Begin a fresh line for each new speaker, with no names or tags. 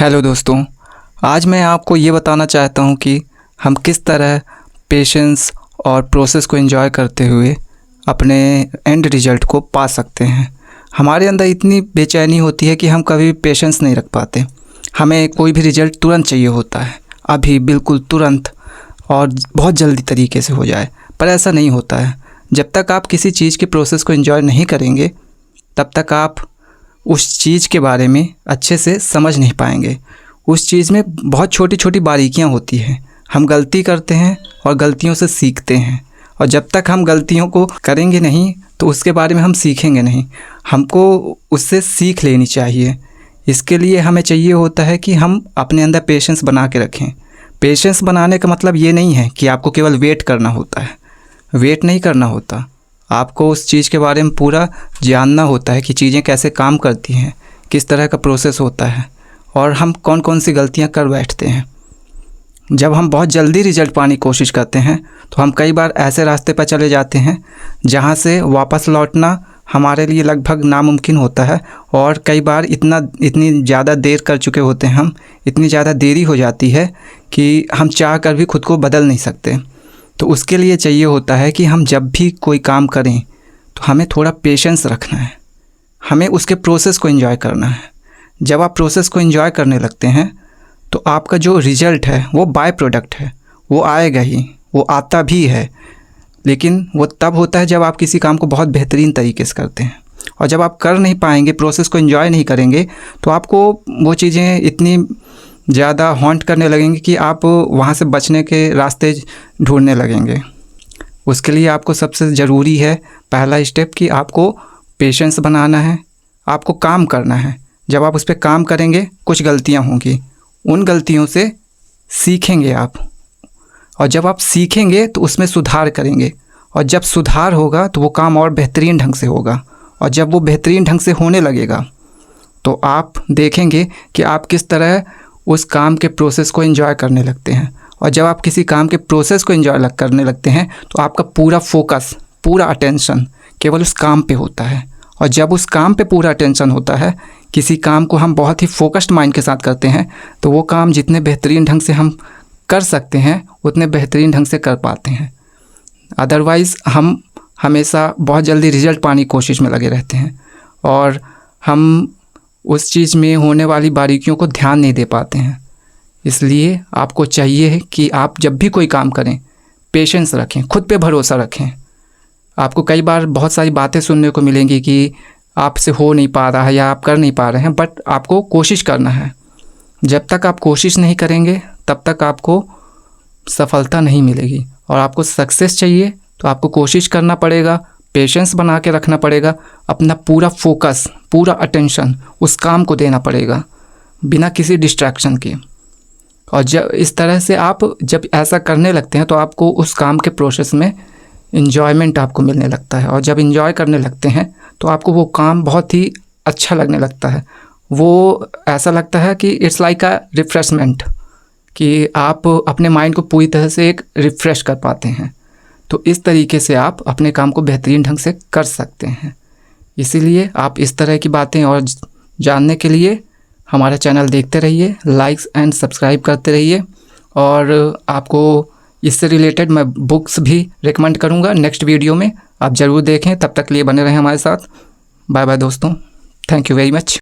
Hello दोस्तों, आज मैं आपको ये बताना चाहता हूँ कि हम किस तरह पेशेंस और प्रोसेस को एंजॉय करते हुए अपने एंड रिज़ल्ट को पा सकते हैं। हमारे अंदर इतनी बेचैनी होती है कि हम कभी पेशेंस नहीं रख पाते। हमें कोई भी रिज़ल्ट तुरंत चाहिए होता है, अभी बिल्कुल तुरंत और बहुत जल्दी तरीके से हो जाए, पर ऐसा नहीं होता है। जब तक आप किसी चीज़ के प्रोसेस को एंजॉय नहीं करेंगे तब तक आप उस चीज़ के बारे में अच्छे से समझ नहीं पाएंगे। उस चीज़ में बहुत छोटी छोटी बारीकियां होती हैं। हम गलती करते हैं और गलतियों से सीखते हैं, और जब तक हम गलतियों को करेंगे नहीं तो उसके बारे में हम सीखेंगे नहीं। हमको उससे सीख लेनी चाहिए। इसके लिए हमें चाहिए होता है कि हम अपने अंदर पेशेंस बना के रखें। पेशेंस बनाने का मतलब ये नहीं है कि आपको केवल वेट करना होता है। वेट नहीं करना होता, आपको उस चीज़ के बारे में पूरा जानना होता है कि चीज़ें कैसे काम करती हैं, किस तरह का प्रोसेस होता है और हम कौन कौन सी गलतियां कर बैठते हैं। जब हम बहुत जल्दी रिजल्ट पाने की कोशिश करते हैं तो हम कई बार ऐसे रास्ते पर चले जाते हैं जहां से वापस लौटना हमारे लिए लगभग नामुमकिन होता है। और कई बार इतनी ज़्यादा देर कर चुके होते हैं हम, इतनी ज़्यादा देरी हो जाती है कि हम चाह कर भी खुद को बदल नहीं सकते। तो उसके लिए चाहिए होता है कि हम जब भी कोई काम करें तो हमें थोड़ा पेशेंस रखना है, हमें उसके प्रोसेस को एंजॉय करना है। जब आप प्रोसेस को एंजॉय करने लगते हैं तो आपका जो रिज़ल्ट है वो बाय प्रोडक्ट है, वो आएगा ही, वो आता भी है, लेकिन वो तब होता है जब आप किसी काम को बहुत बेहतरीन तरीके से करते हैं। और जब आप कर नहीं पाएंगे, प्रोसेस को एंजॉय नहीं करेंगे, तो आपको वो चीज़ें इतनी ज़्यादा हॉन्ट करने लगेंगी कि आप वहाँ से बचने के रास्ते ढूंढने लगेंगे। उसके लिए आपको सबसे ज़रूरी है पहला स्टेप कि आपको पेशेंस बनाना है, आपको काम करना है। जब आप उस पर काम करेंगे कुछ गलतियाँ होंगी, उन गलतियों से सीखेंगे आप, और जब आप सीखेंगे तो उसमें सुधार करेंगे, और जब सुधार होगा तो वो काम और बेहतरीन ढंग से होगा। और जब वो बेहतरीन ढंग से होने लगेगा तो आप देखेंगे कि आप किस तरह उस काम के प्रोसेस को एंजॉय करने लगते हैं। और जब आप किसी काम के प्रोसेस को एंजॉय करने लगते हैं तो आपका पूरा फोकस, पूरा अटेंशन केवल उस काम पे होता है। और जब उस काम पे पूरा अटेंशन होता है, किसी काम को हम बहुत ही फोकस्ड माइंड के साथ करते हैं, तो वो काम जितने बेहतरीन ढंग से हम कर सकते हैं उतने बेहतरीन ढंग से कर पाते हैं। अदरवाइज़ हम हमेशा बहुत जल्दी रिजल्ट पाने की कोशिश में लगे रहते हैं और हम उस चीज़ में होने वाली बारीकियों को ध्यान नहीं दे पाते हैं। इसलिए आपको चाहिए कि आप जब भी कोई काम करें पेशेंस रखें, खुद पे भरोसा रखें। आपको कई बार बहुत सारी बातें सुनने को मिलेंगी कि आपसे हो नहीं पा रहा है या आप कर नहीं पा रहे हैं, बट आपको कोशिश करना है। जब तक आप कोशिश नहीं करेंगे तब तक आपको सफलता नहीं मिलेगी। और आपको सक्सेस चाहिए तो आपको कोशिश करना पड़ेगा, पेशेंस बना के रखना पड़ेगा, अपना पूरा फोकस, पूरा अटेंशन उस काम को देना पड़ेगा बिना किसी डिस्ट्रैक्शन के। और जब इस तरह से आप जब ऐसा करने लगते हैं तो आपको उस काम के प्रोसेस में इन्जॉयमेंट आपको मिलने लगता है। और जब इन्जॉय करने लगते हैं तो आपको वो काम बहुत ही अच्छा लगने लगता है। वो ऐसा लगता है कि इट्स लाइक अ रिफ्रेशमेंट, कि आप अपने माइंड को पूरी तरह से एक रिफ़्रेश कर पाते हैं। तो इस तरीके से आप अपने काम को बेहतरीन ढंग से कर सकते हैं। इसीलिए आप इस तरह की बातें और जानने के लिए हमारा चैनल देखते रहिए, लाइक्स एंड सब्सक्राइब करते रहिए। और आपको इससे रिलेटेड मैं बुक्स भी रिकमेंड करूँगा नेक्स्ट वीडियो में, आप ज़रूर देखें। तब तक के लिए बने रहें हमारे साथ। बाय बाय दोस्तों, थैंक यू वेरी मच।